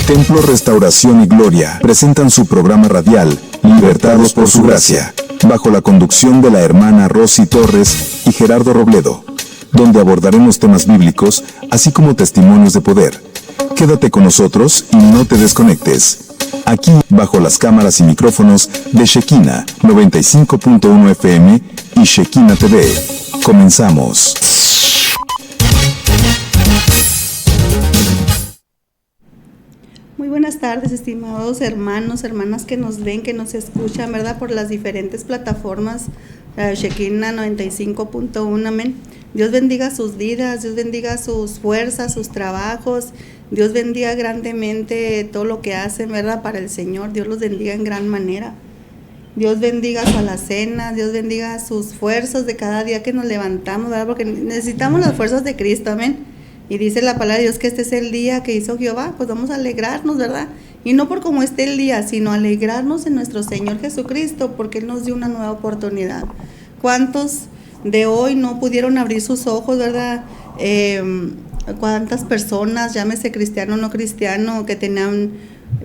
Templo Restauración y Gloria presentan su programa radial Libertados por su Gracia, bajo la conducción de la hermana Rosy Torres y Gerardo Robledo, donde abordaremos temas bíblicos, así como testimonios de poder. Quédate con nosotros y no te desconectes. Aquí, bajo las cámaras y micrófonos de Shekinah 95.1 FM y Shekinah TV. Comenzamos. Muy buenas tardes, estimados hermanos, hermanas que nos ven, que nos escuchan, ¿verdad? Por las diferentes plataformas, Shekinah 95.1, amén. Dios bendiga sus vidas, Dios bendiga sus fuerzas, sus trabajos. Dios bendiga grandemente todo lo que hacen, ¿verdad? Para el Señor. Dios los bendiga en gran manera. Dios bendiga su alacena, Dios bendiga sus fuerzas de cada día que nos levantamos, ¿verdad? Porque necesitamos las fuerzas de Cristo, amén. Y dice la palabra de Dios que este es el día que hizo Jehová, pues vamos a alegrarnos, ¿verdad? Y no por cómo esté el día, sino alegrarnos en nuestro Señor Jesucristo, porque Él nos dio una nueva oportunidad. ¿Cuántos de hoy no pudieron abrir sus ojos, ¿verdad? ¿Cuántas personas, llámese cristiano o no cristiano, que tenían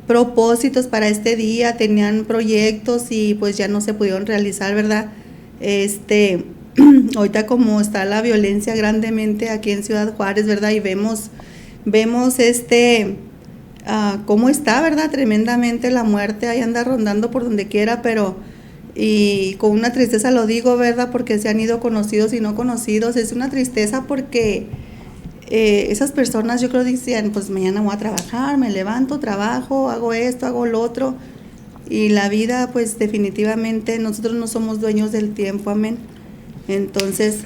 propósitos para este día, tenían proyectos y pues ya no se pudieron realizar, ¿verdad? Ahorita como está la violencia grandemente aquí en Ciudad Juárez, ¿verdad? Y vemos cómo está, ¿verdad? Tremendamente la muerte, ahí anda rondando por donde quiera, pero y con una tristeza lo digo, ¿verdad? Porque se han ido conocidos y no conocidos. Es una tristeza porque esas personas, yo creo, decían, pues mañana voy a trabajar, me levanto, trabajo, hago esto, hago lo otro. Y la vida, pues definitivamente nosotros no somos dueños del tiempo, amén. Entonces,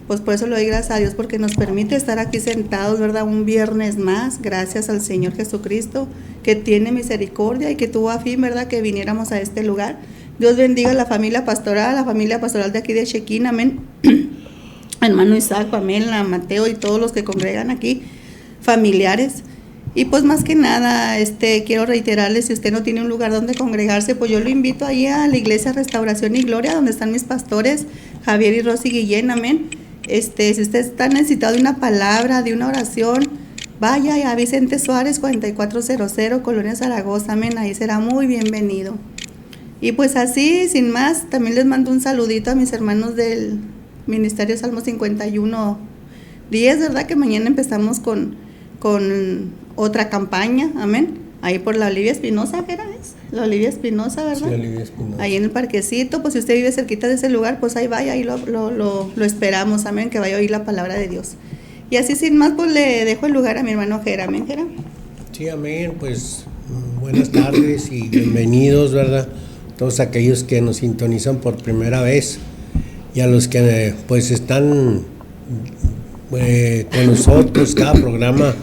pues por eso le doy gracias a Dios, porque nos permite estar aquí sentados, ¿verdad? Un viernes más, gracias al Señor Jesucristo, que tiene misericordia y que tuvo a fin, ¿verdad?, que viniéramos a este lugar. Dios bendiga a la familia pastoral de aquí de Shekinah, amén. Hermano Isaac, Pamela, Mateo y todos los que congregan aquí, familiares. Y pues más que nada, quiero reiterarles, si usted no tiene un lugar donde congregarse, pues yo lo invito ahí a la Iglesia Restauración y Gloria, donde están mis pastores, Javier y Rosy Guillén, amén. Si usted está necesitado de una palabra, de una oración, vaya a Vicente Suárez 4400, Colonia Zaragoza, amén, ahí será muy bienvenido. Y pues así, sin más, también les mando un saludito a mis hermanos del Ministerio Salmo 51:10, ¿verdad? Que mañana empezamos con otra campaña, amén. Ahí por la Olivia Espinosa, ¿qué era eso? La Olivia Espinosa, ¿verdad? Sí, Olivia Espinosa. Ahí en el parquecito, pues si usted vive cerquita de ese lugar, pues ahí vaya, ahí lo esperamos, amén, que vaya a oír la palabra de Dios. Y así sin más, pues le dejo el lugar a mi hermano Gera, amén, Gera. Sí, amén, pues buenas tardes y bienvenidos, ¿verdad? Todos aquellos que nos sintonizan por primera vez y a los que pues están con nosotros cada programa,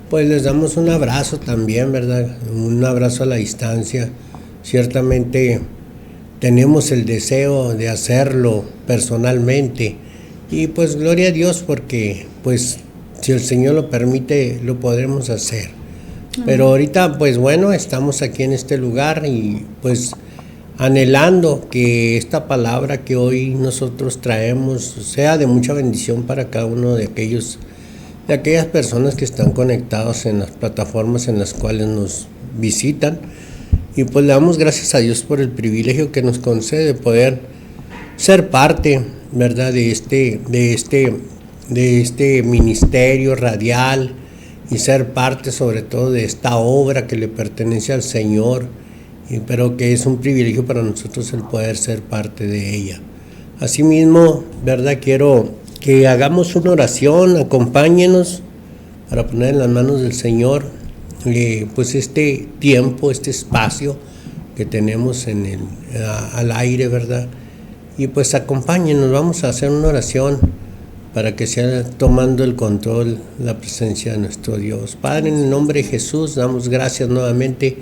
pues les damos un abrazo también, ¿verdad? Un abrazo a la distancia. Ciertamente tenemos el deseo de hacerlo personalmente y pues gloria a Dios porque pues si el Señor lo permite lo podremos hacer. Pero ahorita pues bueno, estamos aquí en este lugar y pues anhelando que esta palabra que hoy nosotros traemos sea de mucha bendición para cada uno de aquellas personas que están conectados en las plataformas en las cuales nos visitan. Y pues le damos gracias a Dios por el privilegio que nos concede de poder ser parte, ¿verdad?, de este ministerio radial y ser parte sobre todo de esta obra que le pertenece al Señor, pero que es un privilegio para nosotros el poder ser parte de ella. Asimismo, ¿verdad?, quiero que hagamos una oración, acompáñenos para poner en las manos del Señor pues este tiempo, este espacio que tenemos al aire, ¿verdad? Y pues acompáñenos, vamos a hacer una oración para que sea tomando el control la presencia de nuestro Dios. Padre, en el nombre de Jesús, damos gracias nuevamente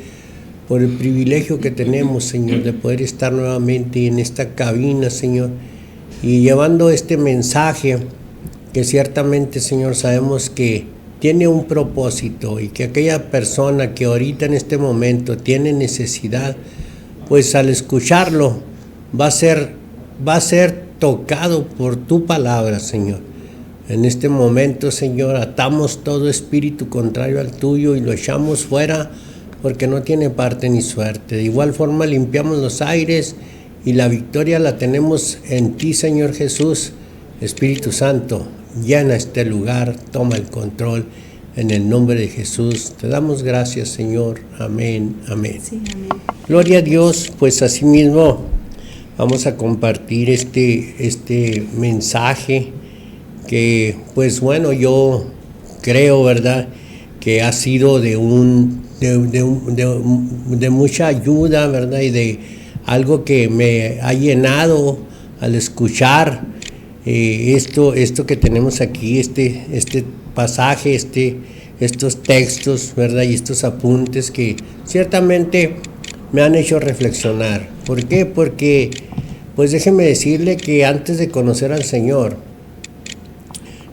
por el privilegio que tenemos, Señor, de poder estar nuevamente en esta cabina, Señor, y llevando este mensaje que ciertamente, Señor, sabemos que tiene un propósito y que aquella persona que ahorita en este momento tiene necesidad, pues al escucharlo va a ser tocado por tu palabra, Señor. En este momento, Señor, atamos todo espíritu contrario al tuyo y lo echamos fuera porque no tiene parte ni suerte. De igual forma limpiamos los aires y la victoria la tenemos en ti, Señor Jesús. Espíritu Santo, llena este lugar, toma el control. En el nombre de Jesús, te damos gracias, Señor. Amén, amén. Sí, amén. Gloria a Dios, pues asimismo vamos a compartir este mensaje que, pues bueno, yo creo, ¿verdad?, que ha sido de mucha ayuda, ¿verdad?, y de algo que me ha llenado al escuchar esto que tenemos aquí, este pasaje, estos textos, ¿verdad?, y estos apuntes que ciertamente me han hecho reflexionar. ¿Por qué? Porque, pues déjeme decirle que antes de conocer al Señor,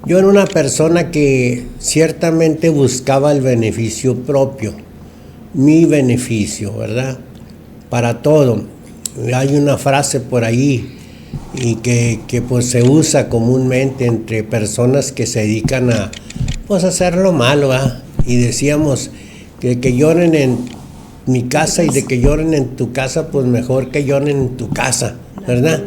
yo era una persona que ciertamente buscaba el beneficio propio, mi beneficio, ¿verdad?, para todo. Hay una frase por ahí y que pues se usa comúnmente entre personas que se dedican a pues hacer lo malo, ¿verdad? Y decíamos que lloren en mi casa y de que lloren en tu casa, pues mejor que lloren en tu casa, ¿verdad?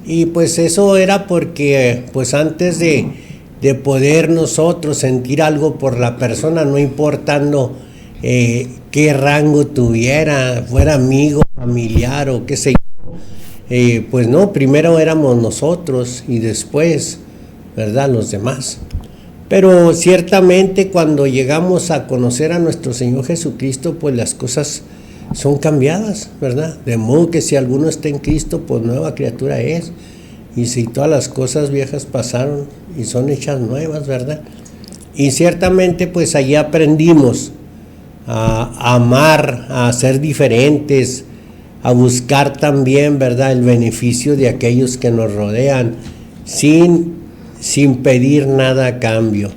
Y pues eso era porque pues antes de poder nosotros sentir algo por la persona, no importando qué rango tuviera, fuera amigo, familiar o qué sé yo, pues no, primero éramos nosotros y después, ¿verdad?, los demás. Pero ciertamente cuando llegamos a conocer a nuestro Señor Jesucristo, pues las cosas son cambiadas, ¿verdad? De modo que si alguno está en Cristo, pues nueva criatura es. Y si todas las cosas viejas pasaron y son hechas nuevas, ¿verdad? Y ciertamente pues allí aprendimos a amar, a ser diferentes, a buscar también, ¿verdad?, el beneficio de aquellos que nos rodean, sin pedir nada a cambio.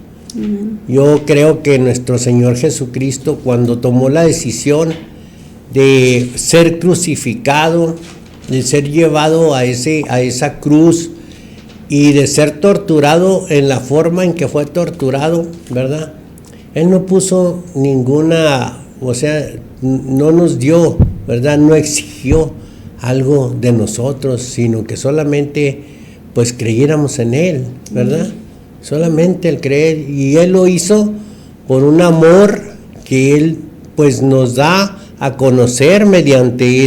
Yo creo que nuestro Señor Jesucristo, cuando tomó la decisión de ser crucificado, de ser llevado a esa cruz y de ser torturado en la forma en que fue torturado, ¿verdad?, Él no puso ninguna, o sea, no nos dio, ¿verdad?, no exigió algo de nosotros, sino que solamente pues creyéramos en Él, ¿verdad? Solamente el creer, y Él lo hizo por un amor que Él pues nos da a conocer mediante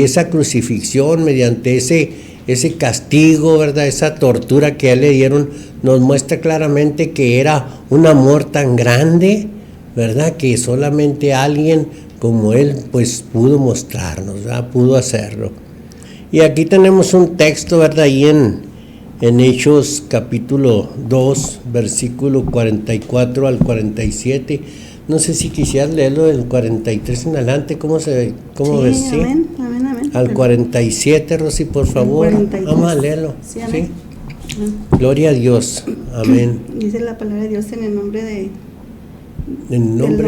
esa crucifixión, mediante ese castigo, ¿verdad?, esa tortura que a Él le dieron, nos muestra claramente que era un amor tan grande, ¿verdad?, que solamente alguien como Él pues pudo mostrarnos, ¿verdad?, pudo hacerlo. Y aquí tenemos un texto, ¿verdad?, ahí en Hechos capítulo 2, versículo 44 al 47. No sé si quisieras leerlo del 43 en adelante, ¿cómo ves? ¿Sí? Amén, amén, amén. Al 47, Rosy, por favor. Vamos a leerlo. Sí, amén. ¿Sí? Gloria a Dios. Amén. Dice la palabra de Dios en el nombre de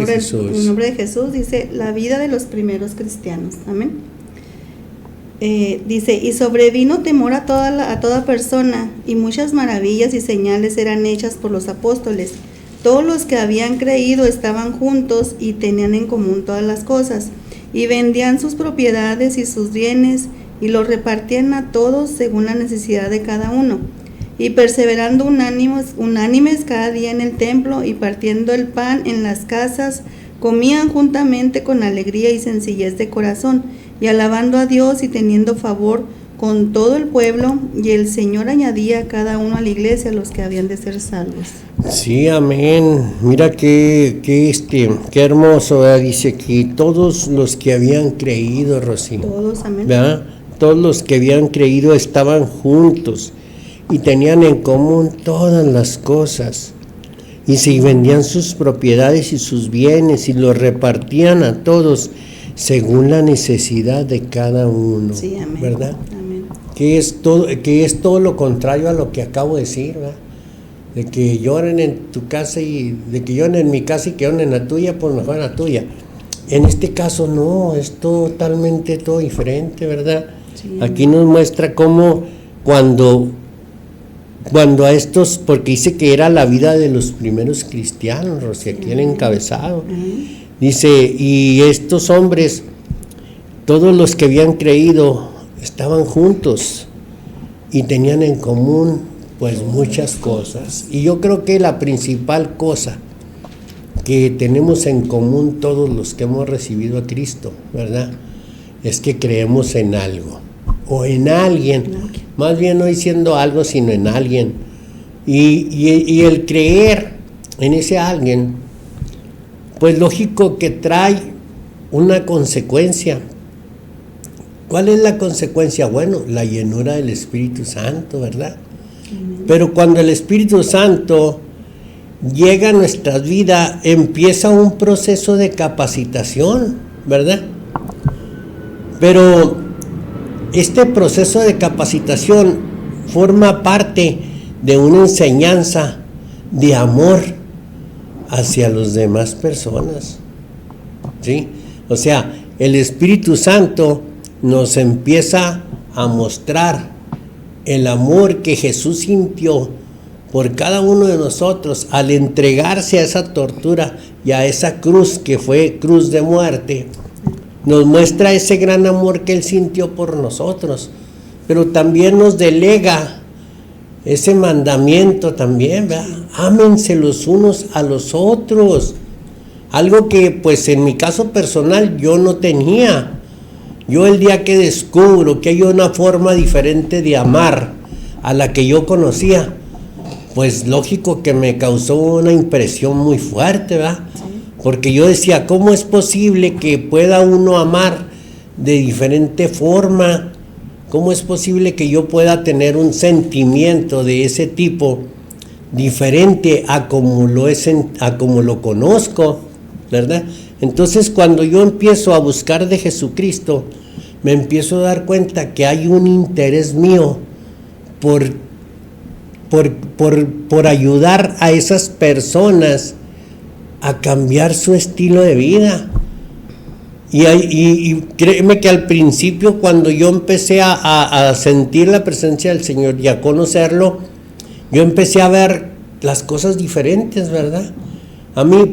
Jesús. En el nombre de Jesús, dice, la vida de los primeros cristianos. Amén. Dice, y sobrevino temor a toda persona, y muchas maravillas y señales eran hechas por los apóstoles. Todos los que habían creído estaban juntos y tenían en común todas las cosas, y vendían sus propiedades y sus bienes, y los repartían a todos según la necesidad de cada uno. Y perseverando unánimes cada día en el templo, y partiendo el pan en las casas, comían juntamente con alegría y sencillez de corazón, y alabando a Dios y teniendo favor con todo el pueblo, y el Señor añadía a cada uno a la iglesia los que habían de ser salvos. Sí, amén. Mira qué hermoso, ¿verdad? Dice aquí, todos los que habían creído, Rosy. Todos, amén. ¿Verdad? Todos los que habían creído estaban juntos y tenían en común todas las cosas. Y se vendían sus propiedades y sus bienes y los repartían a todos según la necesidad de cada uno. Sí, amén. ¿Verdad? Amén. Que es todo lo contrario a lo que acabo de decir, ¿verdad? De que lloren en tu casa y de que lloren en mi casa y que lloren en la tuya, pues mejor en la tuya. En este caso no, es totalmente todo diferente, ¿verdad? Sí. Aquí nos muestra cómo cuando cuando a estos, porque dice que era la vida de los primeros cristianos, Rosy, aquí el encabezado, dice, y estos hombres, todos los que habían creído, estaban juntos y tenían en común pues muchas cosas. Y yo creo que la principal cosa que tenemos en común todos los que hemos recibido a Cristo, ¿verdad?, es que creemos en algo o en alguien, más bien no diciendo algo sino en alguien, y el creer en ese alguien, pues lógico que trae una consecuencia. ¿Cuál es la consecuencia? Bueno, la llenura del Espíritu Santo, ¿verdad? Pero cuando el Espíritu Santo llega a nuestras vidas, empieza un proceso de capacitación, ¿verdad? Pero este proceso de capacitación forma parte de una enseñanza de amor hacia las demás personas, ¿sí? O sea, el Espíritu Santo nos empieza a mostrar el amor que Jesús sintió por cada uno de nosotros al entregarse a esa tortura y a esa cruz que fue cruz de muerte. Nos muestra ese gran amor que Él sintió por nosotros, pero también nos delega ese mandamiento también, ¿verdad? Ámense los unos a los otros, algo que pues en mi caso personal yo no tenía. Yo el día que descubro que hay una forma diferente de amar a la que yo conocía, pues lógico que me causó una impresión muy fuerte, ¿verdad? Porque yo decía, ¿cómo es posible que pueda uno amar de diferente forma? ¿Cómo es posible que yo pueda tener un sentimiento de ese tipo diferente a como lo conozco, ¿verdad? Entonces, cuando yo empiezo a buscar de Jesucristo, me empiezo a dar cuenta que hay un interés mío por ayudar a esas personas a cambiar su estilo de vida. Y créeme que al principio, cuando yo empecé a sentir la presencia del Señor y a conocerlo, yo empecé a ver las cosas diferentes, ¿verdad?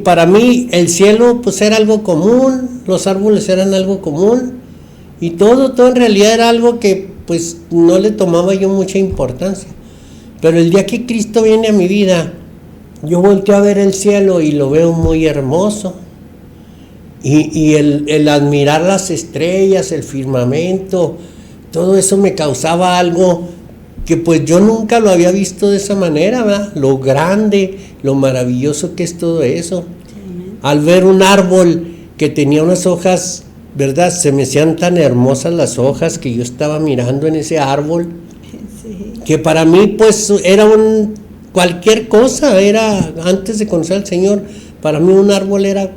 Para mí el cielo pues era algo común, los árboles eran algo común, y todo en realidad era algo que pues no le tomaba yo mucha importancia. Pero el día que Cristo viene a mi vida, yo volteo a ver el cielo y lo veo muy hermoso. Y el admirar las estrellas, el firmamento, todo eso me causaba algo que pues yo nunca lo había visto de esa manera, ¿verdad? Lo grande, lo maravilloso que es todo eso. Sí. Al ver un árbol que tenía unas hojas, ¿verdad? Se me hacían tan hermosas las hojas que yo estaba mirando en ese árbol, sí, que para mí pues era cualquier cosa, era antes de conocer al Señor, para mí un árbol era,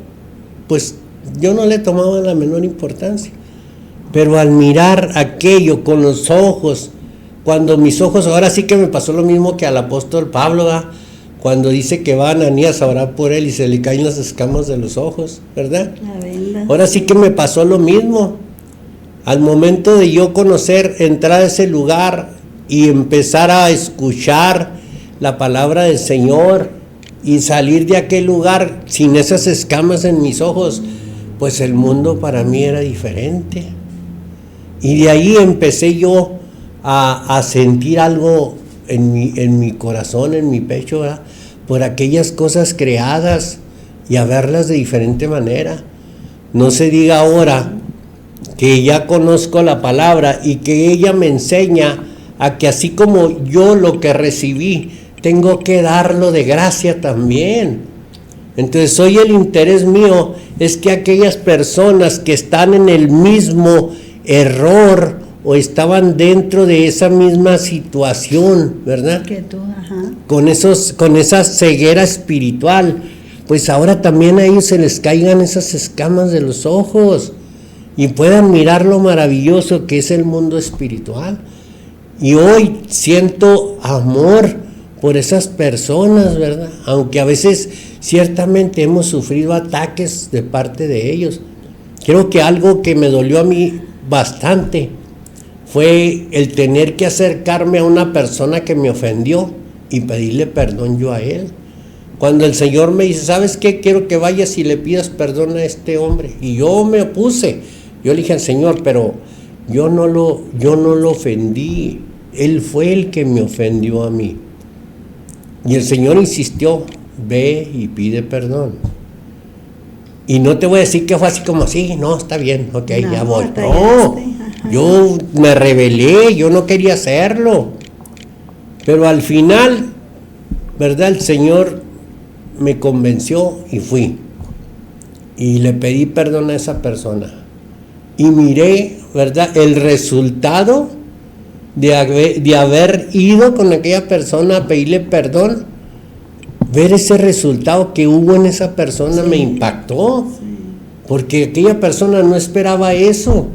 pues yo no le tomaba la menor importancia. Pero al mirar aquello con los ojos, cuando mis ojos, ahora sí que me pasó lo mismo que al apóstol Pablo, ¿verdad? Cuando dice que va Ananías a orar por él y se le caen las escamas de los ojos, ¿verdad? Ahora sí que me pasó lo mismo. Al momento de yo conocer, entrar a ese lugar y empezar a escuchar la palabra del Señor y salir de aquel lugar sin esas escamas en mis ojos, pues el mundo para mí era diferente. Y de ahí empecé yo a sentir algo en mi corazón, en mi pecho, ¿verdad? Por aquellas cosas creadas y a verlas de diferente manera. No se diga ahora que ya conozco la palabra y que ella me enseña a que así como yo lo que recibí, tengo que darlo de gracia también. Entonces hoy el interés mío es que aquellas personas que están en el mismo error o estaban dentro de esa misma situación, ¿verdad? Que tú, ajá. Con esa ceguera espiritual, pues ahora también a ellos se les caigan esas escamas de los ojos y puedan mirar lo maravilloso que es el mundo espiritual. Y hoy siento amor por esas personas, ¿verdad? Aunque a veces ciertamente hemos sufrido ataques de parte de ellos. Creo que algo que me dolió a mí bastante fue el tener que acercarme a una persona que me ofendió y pedirle perdón yo a él. Cuando el Señor me dice, ¿sabes qué? Quiero que vayas y le pidas perdón a este hombre. Y yo me opuse. Yo le dije al Señor, pero yo no lo ofendí. Él fue el que me ofendió a mí. Y el Señor insistió, ve y pide perdón. Y no te voy a decir que fue así como así, no, está bien, ok, no, ya voy. No, yo me rebelé, yo no quería hacerlo. Pero al final, ¿verdad? El Señor me convenció y fui. Y le pedí perdón a esa persona. Y miré, ¿verdad? El resultado de haber ido con aquella persona a pedirle perdón. Ver ese resultado que hubo en esa persona me impactó. Porque aquella persona no esperaba eso.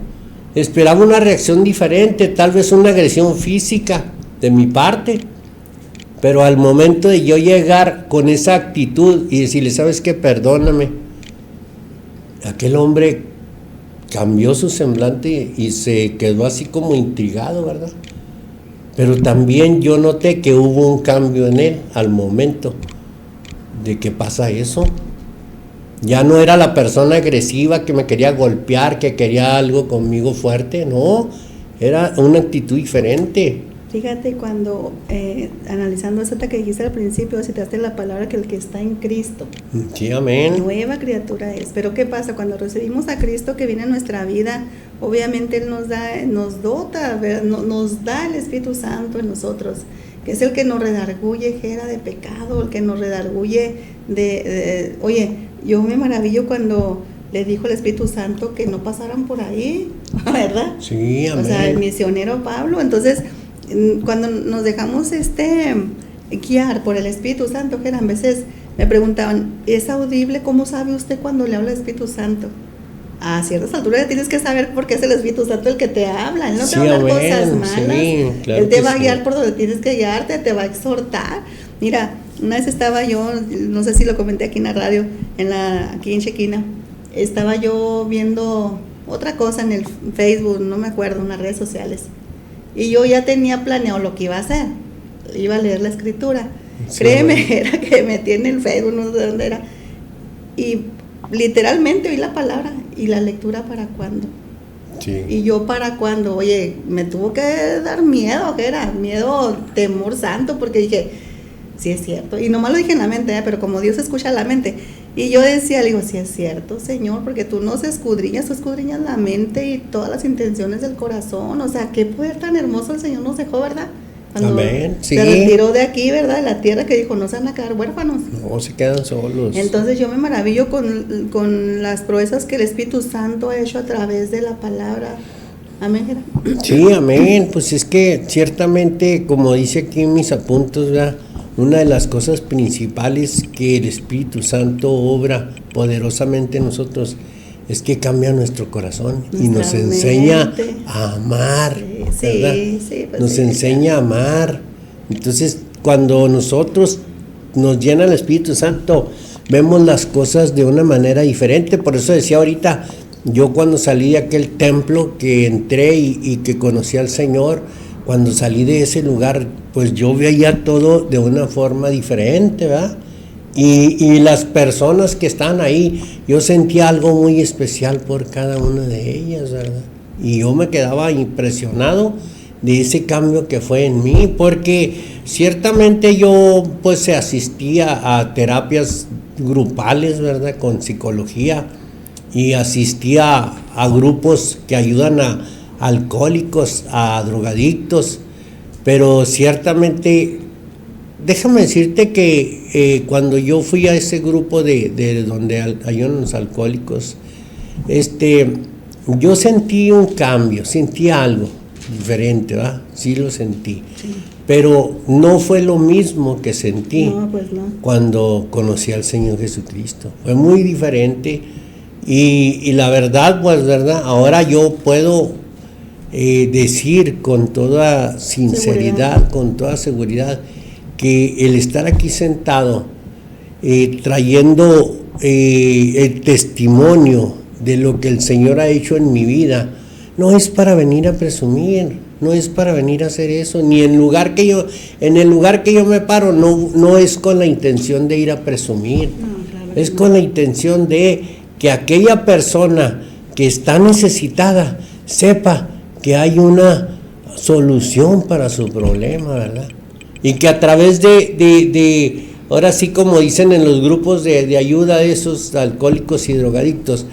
Esperaba una reacción diferente, tal vez una agresión física de mi parte. Pero al momento de yo llegar con esa actitud y decirle, ¿sabes qué? Perdóname. Aquel hombre cambió su semblante y se quedó así como intrigado, ¿verdad? Pero también yo noté que hubo un cambio en él al momento de que pasa eso. Ya no era la persona agresiva que me quería golpear, que quería algo conmigo fuerte, no, era una actitud diferente. Fíjate, cuando analizando eso que dijiste al principio, citaste la palabra que el que está en Cristo. Sí, amén. Nueva criatura es. Pero ¿qué pasa? Cuando recibimos a Cristo que viene a nuestra vida, obviamente Él nos dota, nos da el Espíritu Santo en nosotros, que es el que nos redarguye, Jera, de pecado, el que nos redarguye oye, yo me maravillo cuando le dijo el Espíritu Santo que no pasaran por ahí, ¿verdad? Sí, amén. O sea, el misionero Pablo. Entonces, cuando nos dejamos guiar por el Espíritu Santo, que a veces me preguntaban, ¿es audible? ¿Cómo sabe usted cuando le habla el Espíritu Santo? A ciertas alturas tienes que saber porque es el Espíritu Santo el que te habla. Él no te va a hablar cosas malas. Sí, claro, Él te va a guiar por donde tienes que guiarte, te va a exhortar. Mira, una vez estaba yo, no sé si lo comenté aquí en la radio, aquí en Chequina, estaba yo viendo otra cosa en el Facebook, no me acuerdo, en las redes sociales. Y yo ya tenía planeado lo que iba a hacer. Iba a leer la escritura. Sí, créeme, bueno. Era que metí en el Facebook, no sé de dónde era. Y literalmente oí la palabra y la lectura para cuándo. Sí. Y yo para cuándo, oye, me tuvo que dar miedo, que era miedo, temor santo, porque dije, sí es cierto. Y nomás lo dije en la mente, pero como Dios escucha la mente. Y yo decía, le digo, sí es cierto, Señor, porque tú nos escudriñas, tú escudriñas la mente y todas las intenciones del corazón. O sea, qué poder tan hermoso el Señor nos dejó, ¿verdad? Cuando amén, sí. Se retiró de aquí, ¿verdad? De la tierra, que dijo, no se van a quedar huérfanos. No, se quedan solos. Entonces yo me maravillo con las proezas que el Espíritu Santo ha hecho a través de la palabra. Amén, Gerardo. Sí, amén. Pues es que ciertamente, como dice aquí en mis apuntes, ¿verdad? Una de las cosas principales que el Espíritu Santo obra poderosamente en nosotros es que cambia nuestro corazón y nos enseña a amar, ¿verdad? Sí, pues nos enseña a amar. Entonces, cuando nosotros nos llena el Espíritu Santo, vemos las cosas de una manera diferente. Por eso decía ahorita, yo cuando salí de aquel templo que entré y que conocí al Señor, cuando salí de ese lugar, pues yo veía todo de una forma diferente, ¿verdad? Y las personas que están ahí, yo sentía algo muy especial por cada una de ellas, ¿verdad? Y yo me quedaba impresionado de ese cambio que fue en mí, porque ciertamente yo pues asistía a terapias grupales, ¿verdad? Con psicología, y asistía a grupos que ayudan a alcohólicos, a drogadictos, pero ciertamente, déjame decirte que cuando yo fui a ese grupo de donde ayudan los alcohólicos, yo sentí un cambio, sentí algo diferente, ¿verdad? Sí lo sentí, sí. Pero no fue lo mismo que sentí cuando conocí al Señor Jesucristo, fue muy diferente y la verdad, pues, ¿verdad? Ahora yo puedo decir con toda sinceridad, con toda seguridad, que el estar aquí sentado, trayendo el testimonio de lo que el Señor ha hecho en mi vida, no es para venir a presumir, no es para venir a hacer eso, ni en el lugar que yo me paro, no es con la intención de ir a presumir, es con la intención de que aquella persona que está necesitada sepa que hay una solución para su problema, ¿verdad? Y que a través de ahora sí, como dicen en los grupos de ayuda de esos alcohólicos y drogadictos,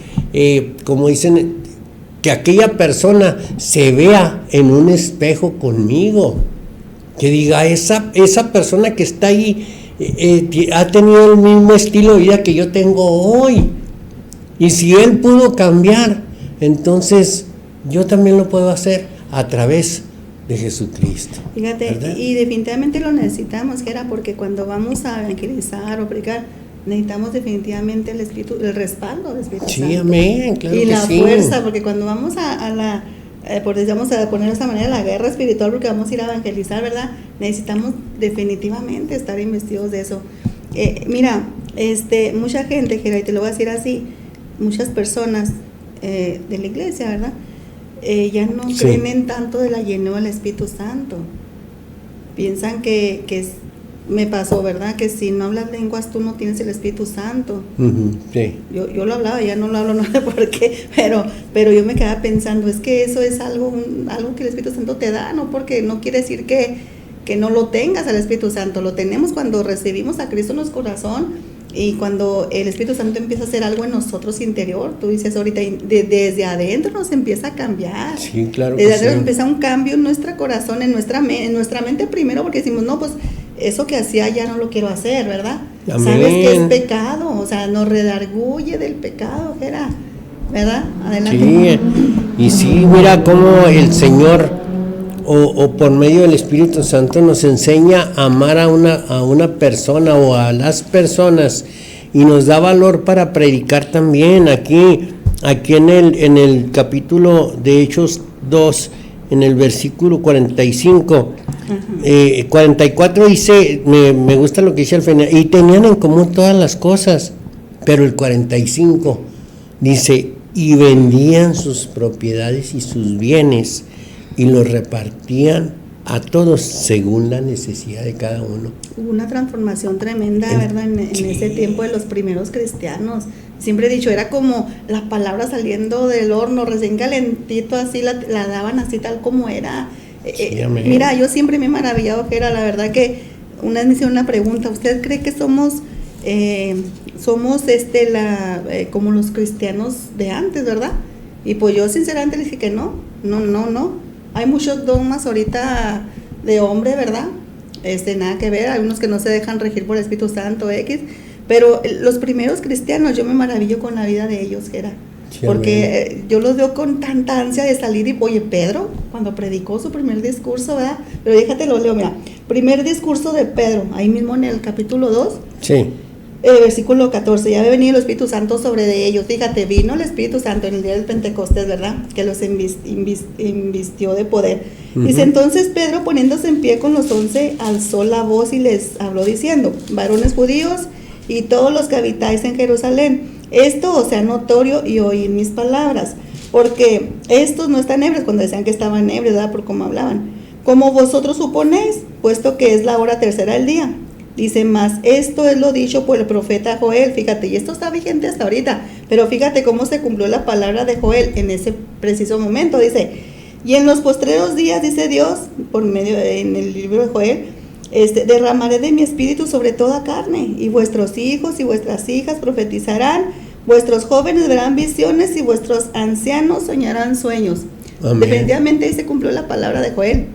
como dicen, que aquella persona se vea en un espejo conmigo, que diga, esa persona que está ahí ha tenido el mismo estilo de vida que yo tengo hoy, y si él pudo cambiar, entonces yo también lo puedo hacer a través de Jesucristo. Fíjate, ¿verdad? Y definitivamente lo necesitamos, Gera, porque cuando vamos a evangelizar o predicar, necesitamos definitivamente el Espíritu, el respaldo del Espíritu Santo. Sí, amén, claro. Y que la sí. fuerza, porque cuando vamos vamos a poner de esta manera la guerra espiritual, porque vamos a ir a evangelizar, ¿verdad? Necesitamos definitivamente estar investidos de eso. Mira, mucha gente, Gera, y te lo voy a decir así, muchas personas de la iglesia, ¿verdad? Ya no creen en tanto de la llenura del Espíritu Santo. Piensan que me pasó, ¿verdad? Que si no hablas lenguas tú no tienes el Espíritu Santo. Sí. Yo lo hablaba, ya no lo hablo, no sé por qué, pero yo me quedaba pensando, es que eso es algo que el Espíritu Santo te da, no porque no quiere decir que no lo tengas al Espíritu Santo, lo tenemos cuando recibimos a Cristo en nuestro corazón. Y cuando el Espíritu Santo empieza a hacer algo en nosotros interior, tú dices ahorita, desde adentro nos empieza a cambiar. Sí, claro. Desde adentro empieza un cambio en nuestro corazón, en nuestra mente primero, porque decimos, no, pues eso que hacía ya no lo quiero hacer, ¿verdad? Amén. Sabes que es pecado, o sea, nos redarguye del pecado, ¿verdad? Adelante. Sí, y sí, mira cómo el Señor o por medio del Espíritu Santo nos enseña a amar a una persona o a las personas, y nos da valor para predicar también. Aquí en el capítulo de Hechos 2, en el versículo 45, 44 dice, me gusta lo que dice al final, y tenían en común todas las cosas, pero el 45 dice, y vendían sus propiedades y sus bienes y los repartían a todos según la necesidad de cada uno. Hubo una transformación tremenda, ¿verdad? En ese tiempo de los primeros cristianos. Siempre he dicho, era como la palabra saliendo del horno, recién calentito, así la daban así tal como era. Sí, mira, yo siempre me he maravillado, Gera, la verdad que una vez me hicieron una pregunta, ¿usted cree que somos como los cristianos de antes, verdad? Y pues yo sinceramente le dije que no. Hay muchos dogmas ahorita de hombre, ¿verdad? Nada que ver, hay unos que no se dejan regir por el Espíritu Santo, pero los primeros cristianos, yo me maravillo con la vida de ellos, Gera, porque yo los veo con tanta ansia de salir. Y oye, Pedro, cuando predicó su primer discurso, ¿verdad? Pero déjate lo leo, mira, primer discurso de Pedro, ahí mismo en el capítulo 2, sí. Versículo 14, ya había venido el Espíritu Santo sobre de ellos. Fíjate, vino el Espíritu Santo en el día del Pentecostés, ¿verdad? Que los invistió de poder. Dice, entonces Pedro, poniéndose en pie con los 11, alzó la voz y les habló diciendo, varones judíos y todos los que habitáis en Jerusalén, esto os sea notorio y oíd mis palabras, porque estos no están ebrios, cuando decían que estaban ebrios, ¿verdad? Por cómo hablaban, como vosotros suponéis, puesto que es la hora tercera del día. Dice, más esto es lo dicho por el profeta Joel. Fíjate, y esto está vigente hasta ahorita, pero fíjate cómo se cumplió la palabra de Joel en ese preciso momento. Dice, y en los postreros días, dice Dios, por medio en el libro de Joel, derramaré de mi espíritu sobre toda carne, y vuestros hijos y vuestras hijas profetizarán, vuestros jóvenes verán visiones y vuestros ancianos soñarán sueños. Amén. Definitivamente ahí se cumplió la palabra de Joel.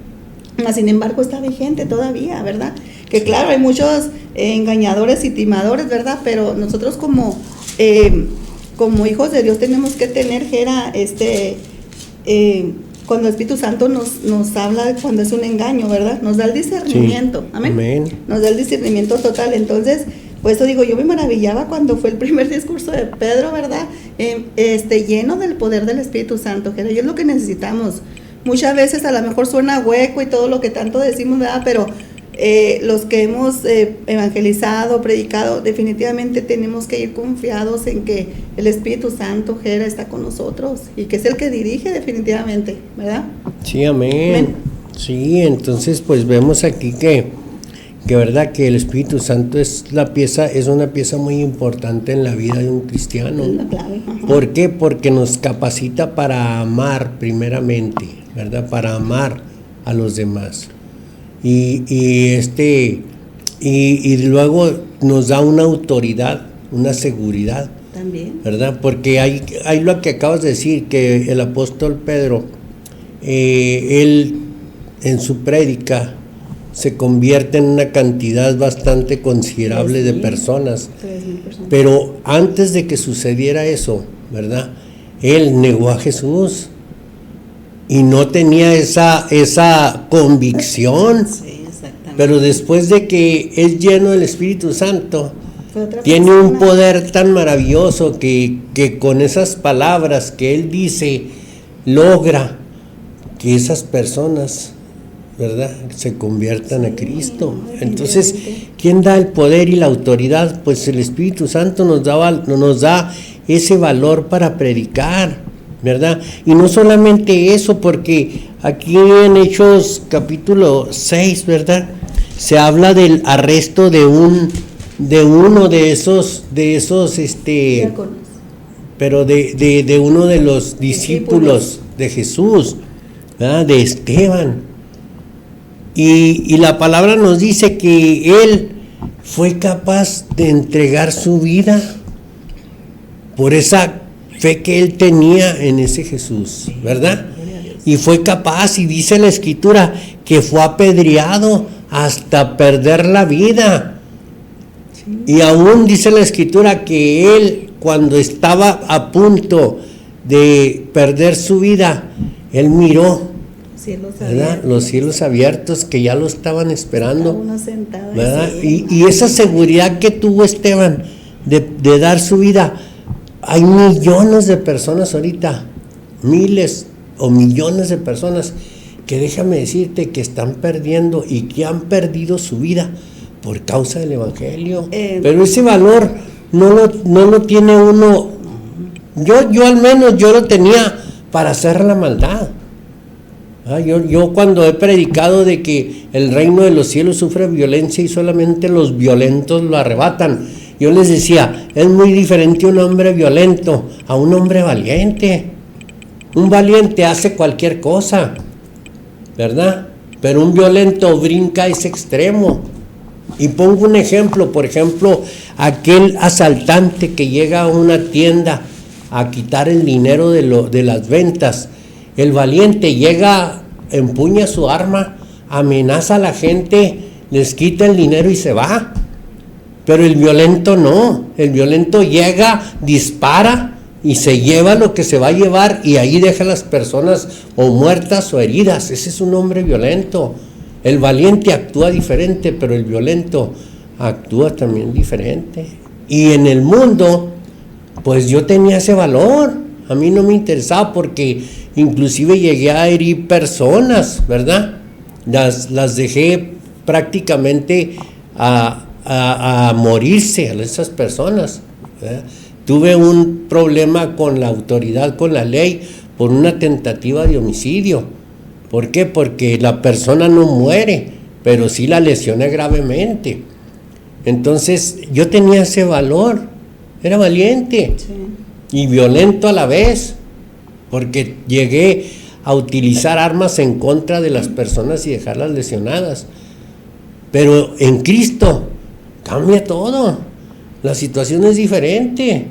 Sin embargo, está vigente todavía, ¿verdad? Que claro, hay muchos engañadores y timadores, ¿verdad? Pero nosotros como hijos de Dios tenemos que tener, Gera, cuando el Espíritu Santo nos habla cuando es un engaño, ¿verdad? Nos da el discernimiento, sí. Amén. Nos da el discernimiento total. Entonces, por eso digo, yo me maravillaba cuando fue el primer discurso de Pedro, ¿verdad? Lleno del poder del Espíritu Santo, Gera, y es lo que necesitamos. Muchas veces a lo mejor suena hueco y todo lo que tanto decimos, ¿verdad? Pero los que hemos evangelizado, predicado, definitivamente tenemos que ir confiados en que el Espíritu Santo, Jera, está con nosotros y que es el que dirige definitivamente, ¿verdad? Sí, amén. Sí, entonces pues vemos aquí que verdad que el Espíritu Santo es una pieza muy importante en la vida de un cristiano. Es la clave. Ajá. ¿Por qué? Porque nos capacita para amar primeramente, ¿verdad? Para amar a los demás. Y luego nos da una autoridad, una seguridad. También. ¿Verdad? Porque hay lo que acabas de decir, que el apóstol Pedro, él en su prédica se convierte en una cantidad bastante considerable de personas. 3,000 personas. Pero antes de que sucediera eso, ¿verdad? Él negó a Jesús y no tenía esa convicción. Sí, exactamente. Pero después de que es lleno del Espíritu Santo, Fue otra tiene persona. un poder tan maravilloso que con esas palabras que él dice, logra que esas personas, ¿verdad?, se conviertan a Cristo. Entonces, ¿quién da el poder y la autoridad? Pues el Espíritu Santo nos da ese valor para predicar, ¿verdad? Y no solamente eso, porque aquí en Hechos capítulo 6, ¿verdad?, se habla del arresto de uno de esos Diáconos. pero de uno de los discípulos de Jesús, ¿verdad?, de Esteban. Y la palabra nos dice que él fue capaz de entregar su vida por esa fe que él tenía en ese Jesús, ¿verdad? Y fue capaz, y dice la Escritura, que fue apedreado hasta perder la vida. Y aún dice la Escritura que él, cuando estaba a punto de perder su vida, él miró, ¿verdad?, los cielos abiertos que ya lo estaban esperando, Uno sentado, ¿verdad? sí. Y esa seguridad que tuvo Esteban de dar su vida, hay millones de personas ahorita, miles o millones de personas que, déjame decirte, que están perdiendo y que han perdido su vida por causa del Evangelio. Pero ese valor no lo tiene uno. Yo al menos yo lo tenía para hacer la maldad. Yo cuando he predicado de que el reino de los cielos sufre violencia y solamente los violentos lo arrebatan, yo les decía, es muy diferente un hombre violento a un hombre valiente. Un valiente hace cualquier cosa, ¿verdad? Pero un violento brinca ese extremo. Y pongo un ejemplo, por ejemplo, aquel asaltante que llega a una tienda a quitar el dinero de las ventas. El valiente llega, empuña su arma, amenaza a la gente, les quita el dinero y se va. Pero el violento no, el violento llega, dispara y se lleva lo que se va a llevar y ahí deja a las personas o muertas o heridas. Ese es un hombre violento. El valiente actúa diferente, pero el violento actúa también diferente. Y en el mundo, pues yo tenía ese valor. A mí no me interesaba porque inclusive llegué a herir personas, ¿verdad? Las dejé prácticamente a morirse a esas personas, ¿verdad? Tuve un problema con la autoridad, con la ley, por una tentativa de homicidio. ¿Por qué? Porque la persona no muere, pero sí la lesiona gravemente. Entonces yo tenía ese valor, era valiente, sí, y violento a la vez, porque llegué a utilizar armas en contra de las personas y dejarlas lesionadas. Pero en Cristo cambia todo, la situación es diferente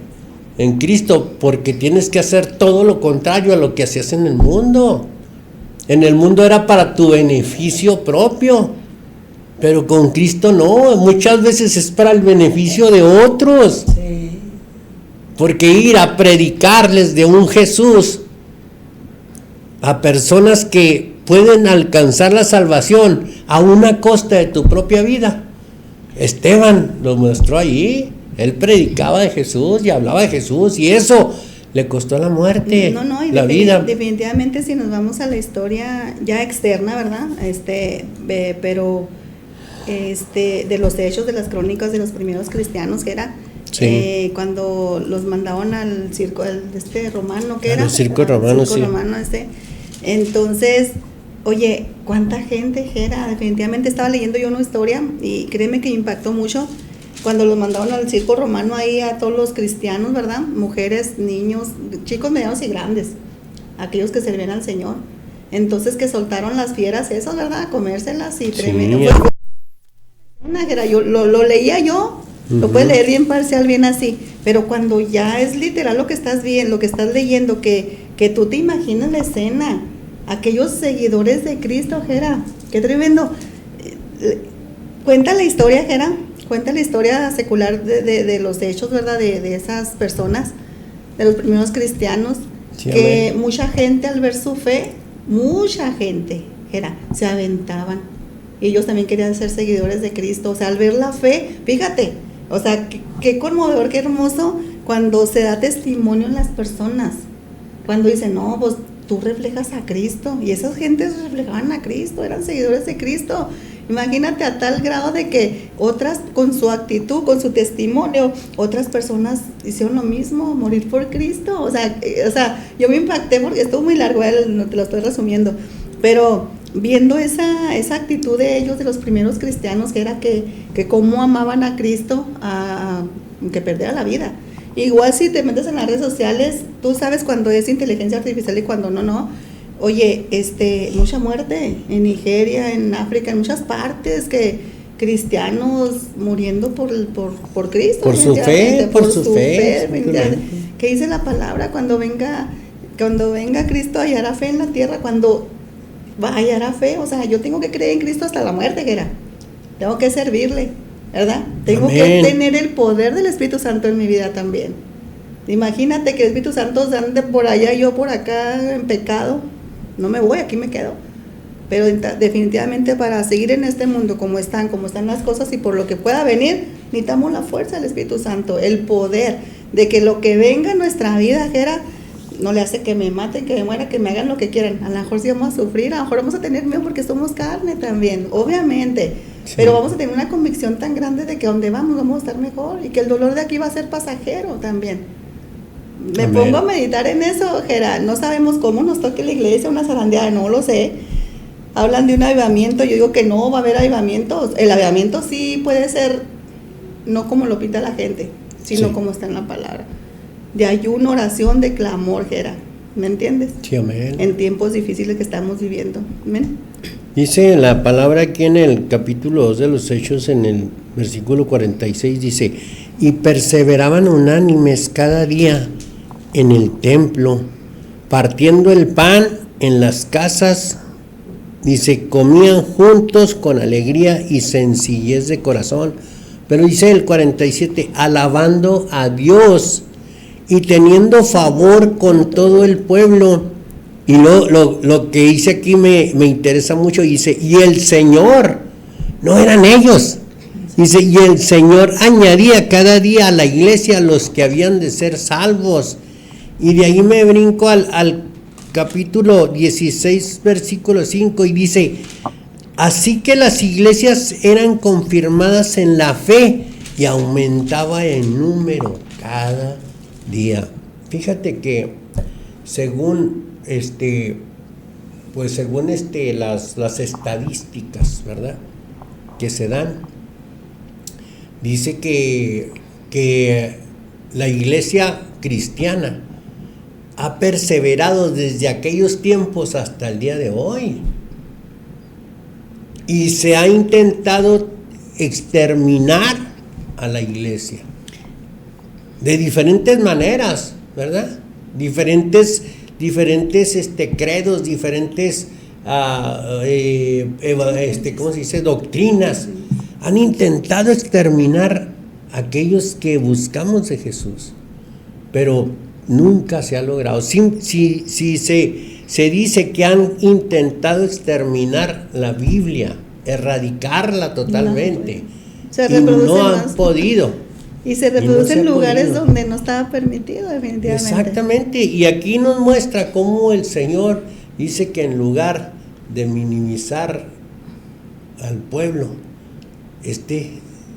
en Cristo, porque tienes que hacer todo lo contrario a lo que hacías en el mundo. En el mundo era para tu beneficio propio, pero con Cristo no, muchas veces es para el beneficio de otros. Sí. Porque ir a predicarles de un Jesús a personas que pueden alcanzar la salvación a una costa de tu propia vida. Esteban lo mostró allí, él predicaba de Jesús y hablaba de Jesús y eso le costó la muerte, y la vida. Definitivamente si nos vamos a la historia ya externa, ¿verdad? Pero de los hechos, de las crónicas de los primeros cristianos, que era cuando los mandaban al circo, romano, que era el circo romano, sí. Romano, entonces, oye, cuánta gente era. Definitivamente estaba leyendo yo una historia y créeme que impactó mucho cuando los mandaban al circo romano ahí a todos los cristianos, ¿verdad? Mujeres, niños, chicos medianos y grandes, aquellos que servían al Señor. Entonces que soltaron las fieras esas, ¿verdad? A comérselas y tremendo. Yo lo leía yo, lo puedes leer bien parcial, bien así, pero cuando ya es literal lo que estás viendo, lo que estás leyendo, que tú te imaginas la escena, aquellos seguidores de Cristo, Jera, qué tremendo. Cuenta la historia, Jera, cuenta la historia secular de los hechos, ¿verdad? De esas personas, de los primeros cristianos, sí, que amén. Mucha gente al ver su fe, mucha gente, Jera, se aventaban. Y ellos también querían ser seguidores de Cristo. O sea, al ver la fe, fíjate, o sea, qué conmovedor, qué hermoso cuando se da testimonio en las personas. Cuando dicen, no, pues tú reflejas a Cristo. Y esas gentes reflejaban a Cristo, eran seguidores de Cristo. Imagínate a tal grado de que otras, con su actitud, con su testimonio, otras personas hicieron lo mismo, morir por Cristo. O sea, yo me impacté porque estuvo muy largo, no te lo estoy resumiendo, pero viendo esa actitud de ellos, de los primeros cristianos, que era que cómo amaban a Cristo, que perdiera la vida. Igual si te metes en las redes sociales, tú sabes cuando es inteligencia artificial y cuando no. Oye, mucha muerte en Nigeria, en África, en muchas partes, que cristianos muriendo por Cristo. Por su fe, por su fe. ¿Qué dice la palabra? Cuando venga Cristo, hallará fe en la tierra. Cuando hallará fe, o sea, yo tengo que creer en Cristo hasta la muerte, Gera. Tengo que servirle, ¿verdad? Tengo que tener el poder del Espíritu Santo en mi vida también. Imagínate que el Espíritu Santo ande por allá y yo por acá en pecado. No me voy, aquí me quedo. Pero definitivamente para seguir en este mundo como están las cosas y por lo que pueda venir, necesitamos la fuerza del Espíritu Santo, el poder de que lo que venga en nuestra vida, Jera, no le hace que me maten, que me muera, que me hagan lo que quieran. A lo mejor sí vamos a sufrir, a lo mejor vamos a tener miedo porque somos carne también, obviamente. Sí. Pero vamos a tener una convicción tan grande de que donde vamos a estar mejor y que el dolor de aquí va a ser pasajero también. Me pongo a meditar en eso, Jera. No sabemos cómo nos toque la iglesia, una zarandeada, no lo sé. Hablan de un avivamiento, yo digo que no va a haber avivamientos. El avivamiento sí puede ser, no como lo pinta la gente, sino como está en la palabra. De ayuno, oración, de clamor, Jera. ¿Me entiendes? Sí, amén. En tiempos difíciles que estamos viviendo. Amén. Dice la palabra aquí en el capítulo 2 de los Hechos, en el versículo 46, dice: y perseveraban unánimes cada día en el templo, partiendo el pan en las casas, dice, comían juntos con alegría y sencillez de corazón. Pero dice el 47, alabando a Dios y teniendo favor con todo el pueblo. Y lo que dice aquí me interesa mucho, dice, y el Señor, no eran ellos, dice, y el Señor añadía cada día a la iglesia a los que habían de ser salvos. Y de ahí me brinco al capítulo 16, versículo 5, y dice, así que las iglesias eran confirmadas en la fe y aumentaba en número cada día. Fíjate que según las estadísticas, ¿verdad?, que se dan, dice que la iglesia cristiana ha perseverado desde aquellos tiempos hasta el día de hoy, y se ha intentado exterminar a la iglesia de diferentes maneras, ¿verdad? Diferentes credos, diferentes ¿cómo se dice?, doctrinas. Han intentado exterminar a aquellos que buscamos de Jesús, pero nunca se ha logrado. Si se dice que han intentado exterminar la Biblia, erradicarla totalmente, y no han podido. Y se reproduce en lugares donde no estaba permitido, definitivamente. Exactamente, y aquí nos muestra cómo el Señor dice que en lugar de minimizar al pueblo,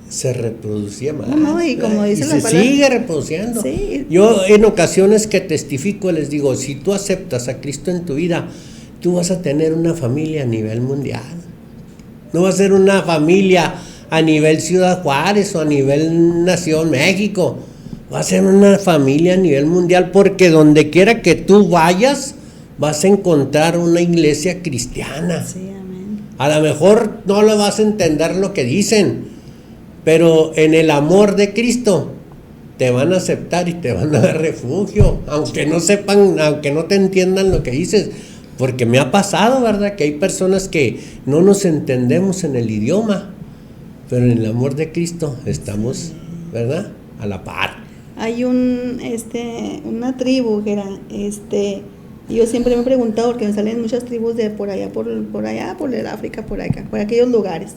se reproducía más. No, y como dice la se palabra, sigue reproduciendo. Sí. Yo en ocasiones que testifico les digo, si tú aceptas a Cristo en tu vida, tú vas a tener una familia a nivel mundial. No va a ser una familia a nivel Ciudad Juárez o a nivel Nación México. Va a ser una familia a nivel mundial, porque donde quiera que tú vayas, vas a encontrar una iglesia cristiana. Sí, amén. A lo mejor no lo vas a entender lo que dicen, pero en el amor de Cristo te van a aceptar y te van a dar refugio, aunque no sepan, aunque no te entiendan lo que dices, porque me ha pasado, ¿verdad? Que hay personas que no nos entendemos en el idioma, pero en el amor de Cristo estamos, ¿verdad? A la par. Hay una tribu que era, yo siempre me he preguntado, porque me salen muchas tribus de por allá, por el África, por acá, por aquellos lugares.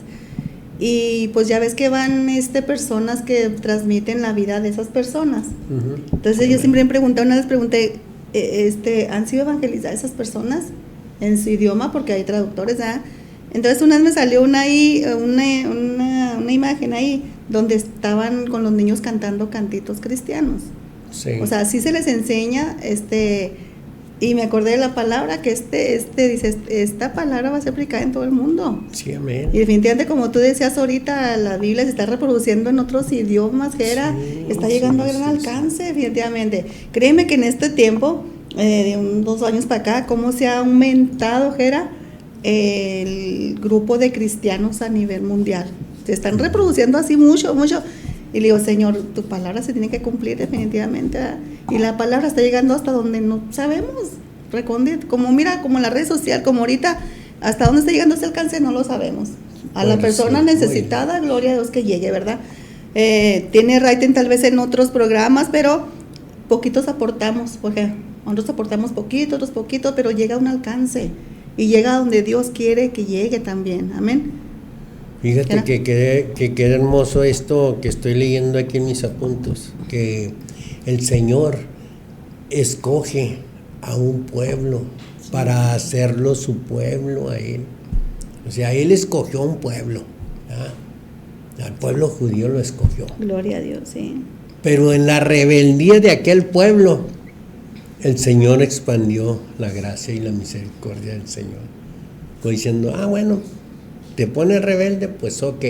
Y pues ya ves que van personas que transmiten la vida de esas personas. Uh-huh. Entonces yo siempre me pregunté, una vez pregunté, ¿han sido evangelizadas esas personas en su idioma? Porque hay traductores, ¿verdad? Entonces una vez me salió una imagen ahí donde estaban con los niños cantando cantitos cristianos. Sí. O sea, sí se les enseña, y me acordé de la palabra que dice, esta palabra va a ser aplicada en todo el mundo. Sí, amén. Y definitivamente, como tú decías ahorita, la Biblia se está reproduciendo en otros idiomas, Jera, está llegando a gran alcance, definitivamente. Créeme que en este tiempo, de 2 años para acá, cómo se ha aumentado, Jera, el grupo de cristianos a nivel mundial. Se están reproduciendo así mucho. Y le digo, Señor, tu palabra se tiene que cumplir definitivamente, ¿verdad? Y la palabra está llegando hasta donde no sabemos, recóndito, como en la red social, como ahorita, hasta dónde está llegando ese alcance no lo sabemos. A la persona necesitada, gloria a Dios que llegue, ¿verdad? Tiene rating tal vez en otros programas, pero poquitos aportamos, porque nosotros aportamos poquito, otros poquito, pero llega a un alcance y llega a donde Dios quiere que llegue también, amén. Fíjate que queda hermoso esto que estoy leyendo aquí en mis apuntos, que el Señor escoge a un pueblo para hacerlo su pueblo a Él. O sea, Él escogió un pueblo, ¿verdad? Al pueblo judío lo escogió. Gloria a Dios, sí. Pero en la rebeldía de aquel pueblo, el Señor expandió la gracia y la misericordia del Señor. Fue diciendo, bueno, te pones rebelde, pues ok.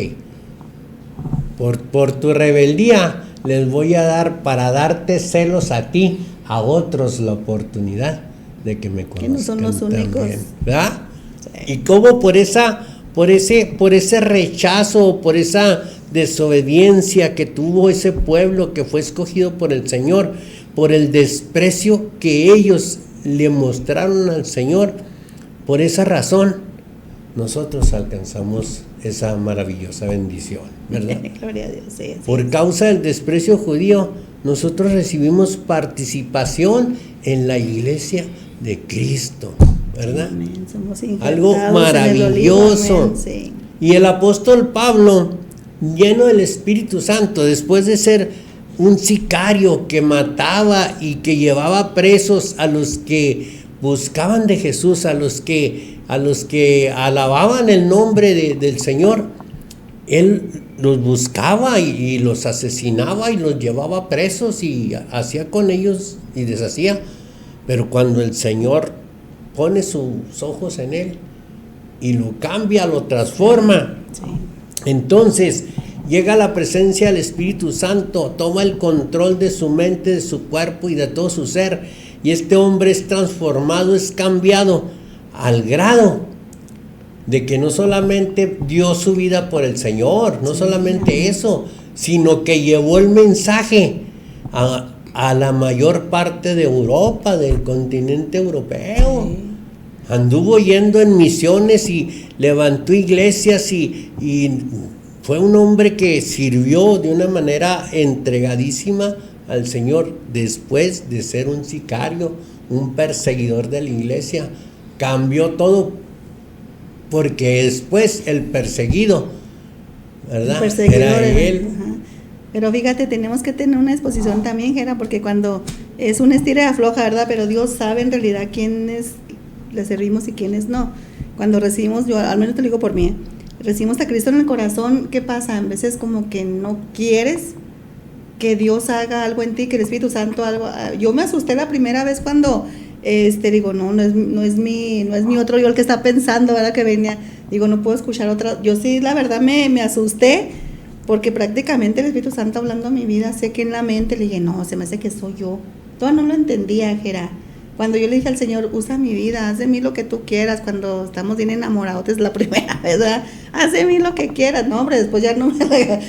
Por tu rebeldía les voy a dar, para darte celos a ti, a otros la oportunidad de que me conozcan. Que no son los únicos. También, ¿verdad? Sí. Y cómo por ese rechazo, por esa desobediencia que tuvo ese pueblo que fue escogido por el Señor, por el desprecio que ellos le mostraron al Señor, por esa razón nosotros alcanzamos esa maravillosa bendición, ¿verdad? Gloria a Dios, sí. Por causa del desprecio judío, nosotros recibimos participación en la iglesia de Cristo, ¿verdad? Amén. Somos Algo injertados maravilloso. en el olivo, amén, sí. Y el apóstol Pablo, lleno del Espíritu Santo, después de ser un sicario que mataba y que llevaba presos a los que buscaban de Jesús, a los que alababan el nombre del Señor, él los buscaba y los asesinaba y los llevaba presos y hacía con ellos y deshacía. Pero cuando el Señor pone sus ojos en él y lo cambia, lo transforma, Sí. entonces llega a la presencia del Espíritu Santo, toma el control de su mente, de su cuerpo y de todo su ser, y este hombre es transformado, es cambiado al grado de que no solamente dio su vida por el Señor, no solamente eso, sino que llevó el mensaje a la mayor parte de Europa, del continente europeo. Sí. Anduvo yendo en misiones y levantó iglesias y fue un hombre que sirvió de una manera entregadísima al Señor después de ser un sicario, un perseguidor de la iglesia. Cambió todo porque después el perseguido, ¿verdad? El perseguidor Era él. Ajá. Pero fíjate, tenemos que tener una exposición también, Jera, porque cuando es un estira y afloja, ¿verdad? Pero Dios sabe en realidad quiénes le servimos y quiénes no. Cuando recibimos, yo al menos te lo digo por mí, recibimos a Cristo en el corazón, ¿qué pasa? A veces como que no quieres que Dios haga algo en ti, que el Espíritu Santo algo. Yo me asusté la primera vez cuando digo, no es mi otro yo el que está pensando, ¿verdad? Que venía, digo, no puedo escuchar otra. Yo sí, la verdad me asusté, porque prácticamente el Espíritu Santo hablando a mi vida, sé que en la mente le dije, no, se me hace que soy yo. Todavía no lo entendía, Jera. Cuando yo le dije al Señor, usa mi vida, haz de mí lo que tú quieras, cuando estamos bien enamorados, es la primera vez, ¿verdad? Haz de mí lo que quieras, no, hombre, después ya no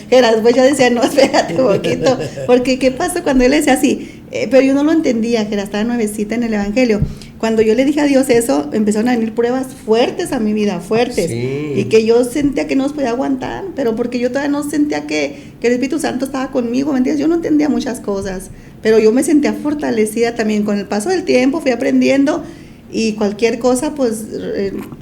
Jera, después ya decía, no, espérate un poquito, porque ¿qué pasó cuando él decía así? Pero yo no lo entendía, Jera, estaba nuevecita en el Evangelio. Cuando yo le dije a Dios eso, empezaron a venir pruebas fuertes a mi vida, fuertes, sí. Y que yo sentía que no los podía aguantar, pero porque yo todavía no sentía que el Espíritu Santo estaba conmigo, ¿me entiendes? Yo no entendía muchas cosas, pero yo me sentía fortalecida también. Con el paso del tiempo fui aprendiendo, y cualquier cosa, pues,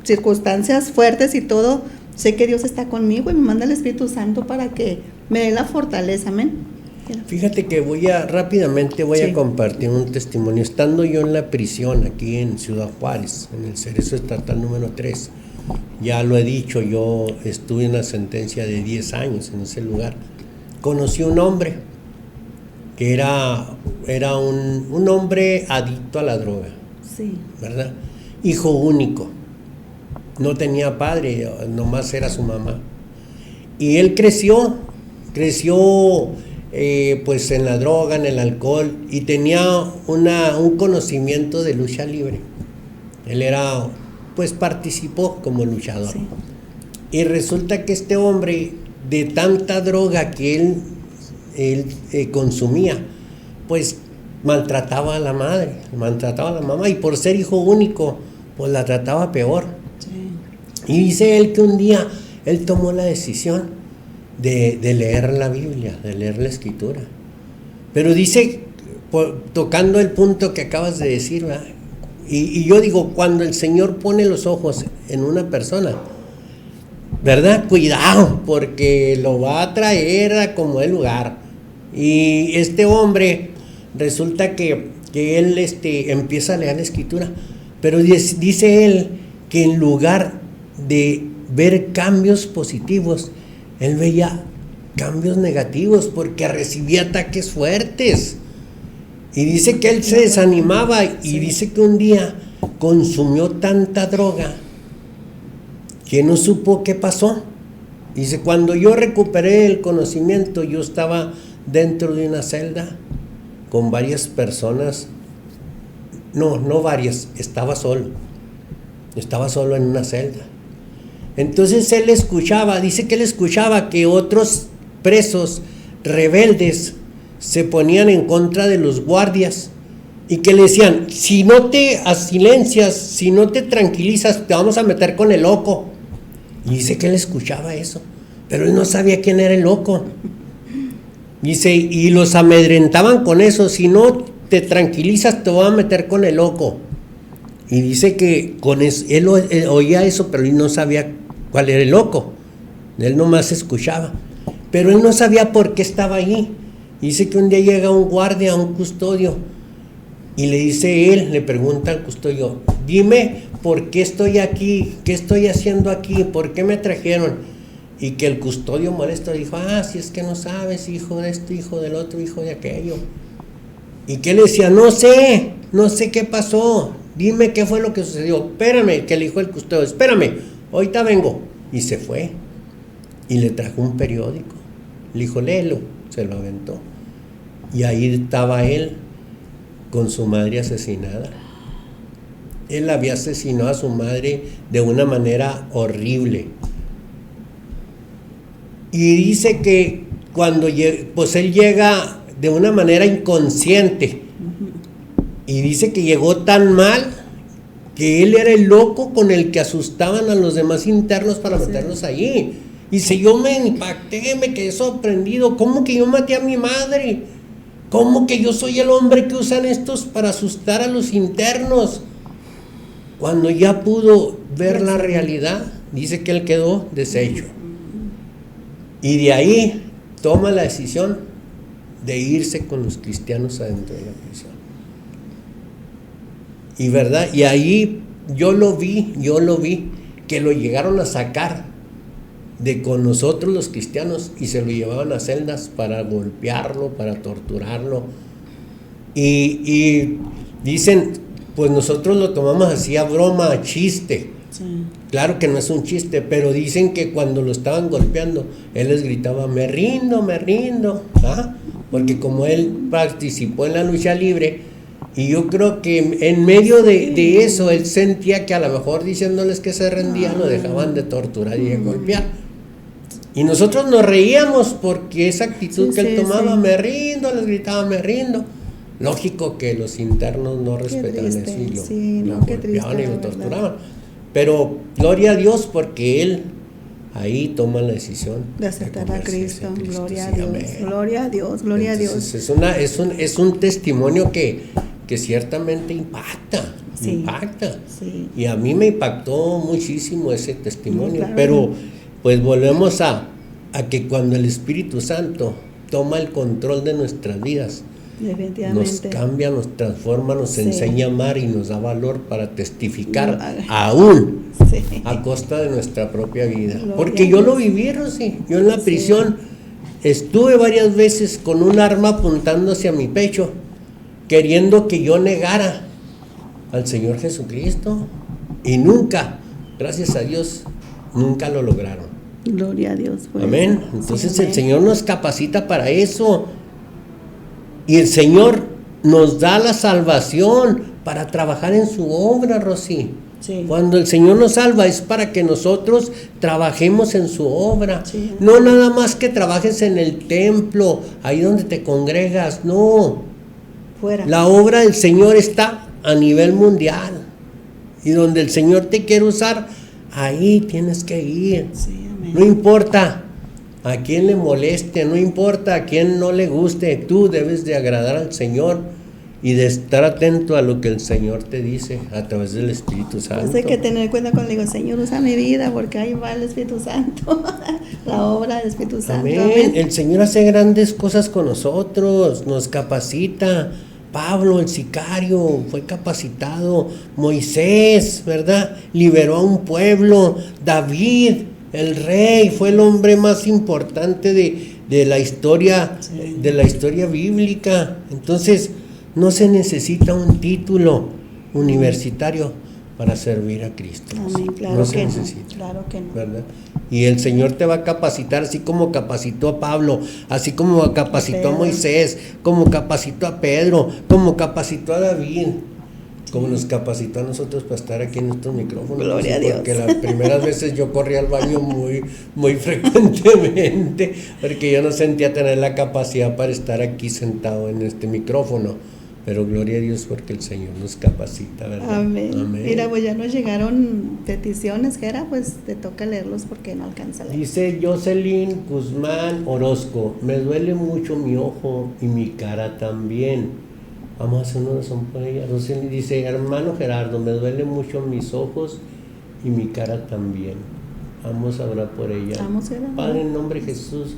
circunstancias fuertes y todo, sé que Dios está conmigo y me manda el Espíritu Santo para que me dé la fortaleza, amén. Fíjate que rápidamente voy a compartir un testimonio. Estando yo en la prisión aquí en Ciudad Juárez, en el Cerezo Estatal número 3, ya lo he dicho, yo estuve en una sentencia de 10 años en ese lugar. Conocí un hombre que era un hombre adicto a la droga, sí, ¿verdad? Hijo único, no tenía padre, nomás era su mamá. Y él creció pues en la droga, en el alcohol, y tenía un conocimiento de lucha libre. Él pues participó como luchador. Sí. Y resulta que este hombre, de tanta droga que él consumía, pues maltrataba a la madre, maltrataba a la mamá, y por ser hijo único, pues la trataba peor. Sí. Y dice él que un día él tomó la decisión de leer la Biblia, de leer la Escritura. Pero dice, tocando el punto que acabas de decir, ¿verdad? Y yo digo, cuando el Señor pone los ojos en una persona, ¿verdad? Cuidado, porque lo va a traer a como el lugar. Y este hombre, resulta que él empieza a leer la Escritura, pero dice él que en lugar de ver cambios positivos, él veía cambios negativos, porque recibía ataques fuertes. Y dice que él se desanimaba, y dice que un día consumió tanta droga que no supo qué pasó. Dice, cuando yo recuperé el conocimiento, yo estaba dentro de una celda con varias personas. No varias, estaba solo en una celda. Entonces él dice que él escuchaba que otros presos rebeldes se ponían en contra de los guardias y que le decían, si no te asilencias, si no te tranquilizas, te vamos a meter con el loco. Y dice que él escuchaba eso, pero él no sabía quién era el loco. Dice, y los amedrentaban con eso, si no te tranquilizas, te voy a meter con el loco. Y dice que con eso, él oía eso, pero él no sabía cuál era el loco. Él nomás escuchaba, pero él no sabía por qué estaba allí. Dice que un día llega un guardia, un custodio, y le pregunta al custodio, dime por qué estoy aquí, qué estoy haciendo aquí, por qué me trajeron. Y que el custodio molesto dijo, si es que no sabes, hijo de esto, hijo del otro, hijo de aquello. Y que le decía, no sé qué pasó, dime qué fue lo que sucedió. Espérame, que le dijo el custodio, espérame, ahorita vengo. Y se fue, y le trajo un periódico. Le dijo, léelo, se lo aventó. Y ahí estaba él con su madre asesinada. Él había asesinado a su madre de una manera horrible. Y dice que cuando pues él llega de una manera inconsciente, y dice que llegó tan mal que él era el loco con el que asustaban a los demás internos para meterlos allí. Y dice, yo me impacté, me quedé sorprendido, ¿cómo que yo maté a mi madre? ¿Cómo que yo soy el hombre que usan estos para asustar a los internos? Cuando ya pudo ver la realidad, dice que él quedó deshecho. Y de ahí toma la decisión de irse con los cristianos adentro de la prisión. Y verdad, y ahí yo lo vi, que lo llegaron a sacar de con nosotros los cristianos y se lo llevaban a celdas para golpearlo, para torturarlo. Y dicen, pues nosotros lo tomamos así a broma, a chiste. Sí. Claro que no es un chiste, pero dicen que cuando lo estaban golpeando, él les gritaba, me rindo, ¿ah? Porque como él participó en la lucha libre, y yo creo que en medio de eso, él sentía que a lo mejor diciéndoles que se rendía, lo dejaban de torturar y de golpear. Y nosotros nos reíamos porque esa actitud que él tomaba, me rindo, les gritaba, me rindo. Lógico que los internos no respetaban eso y lo golpeaban y lo torturaban. Pero gloria a Dios porque él ahí toma la decisión de aceptar a Cristo. Gloria a sí, Dios. Amén. Gloria a Dios, gloria Entonces, a Dios. es un testimonio que ciertamente impacta. Sí, sí. Y a mí me impactó muchísimo ese testimonio. Claro. Pero pues volvemos a que cuando el Espíritu Santo toma el control de nuestras vidas, nos cambia, nos transforma, nos enseña a amar y nos da valor para testificar aún a costa de nuestra propia vida. Gloria porque yo lo viví, Rosy. Yo en la prisión estuve varias veces con un arma apuntando hacia mi pecho, queriendo que yo negara al Señor Jesucristo. Y nunca, gracias a Dios, nunca lo lograron. Gloria a Dios. Pues. Amén. Entonces sí, el Señor nos capacita para eso. Y el Señor nos da la salvación para trabajar en su obra, Rosy. Sí. Cuando el Señor nos salva es para que nosotros trabajemos en su obra. Sí. No nada más que trabajes en el templo, ahí donde te congregas, no. Fuera. La obra del Señor está a nivel mundial. Y donde el Señor te quiere usar, ahí tienes que ir. Sí, amén. No importa a quién le moleste, no importa a quién no le guste, tú debes de agradar al Señor y de estar atento a lo que el Señor te dice a través del Espíritu Santo. Pues hay que tener en cuenta cuando digo, Señor, usa mi vida, porque ahí va el Espíritu Santo, la obra del Espíritu Santo. Amén. Amén. El Señor hace grandes cosas con nosotros, nos capacita. Pablo, el sicario, fue capacitado. Moisés, ¿verdad? Liberó a un pueblo. David, el rey, fue el hombre más importante de la historia, de la historia bíblica. Entonces, no se necesita un título universitario para servir a Cristo. Amén, claro no se que necesita, no, claro que no. ¿verdad? Y el Señor te va a capacitar así como capacitó a Pablo, así como capacitó a Moisés, como capacitó a Pedro, como capacitó a David, como nos capacitó a nosotros para estar aquí en estos micrófonos. Gloria a Dios. Porque las primeras veces yo corría al baño muy frecuentemente, porque yo no sentía tener la capacidad para estar aquí sentado en este micrófono. Pero gloria a Dios porque el Señor nos capacita, ¿verdad? Amén. Amén. Mira, pues ya nos llegaron peticiones, Gera, pues te toca leerlos porque no alcanza a leer. Dice Jocelyn Guzmán Orozco, me duele mucho mi ojo y mi cara también. Vamos a hacer una oración por ella. Jocelyn dice, hermano Gerardo, me duele mucho mis ojos y mi cara también. Vamos a orar por ella. Vamos a orar. Padre, en nombre de Jesús,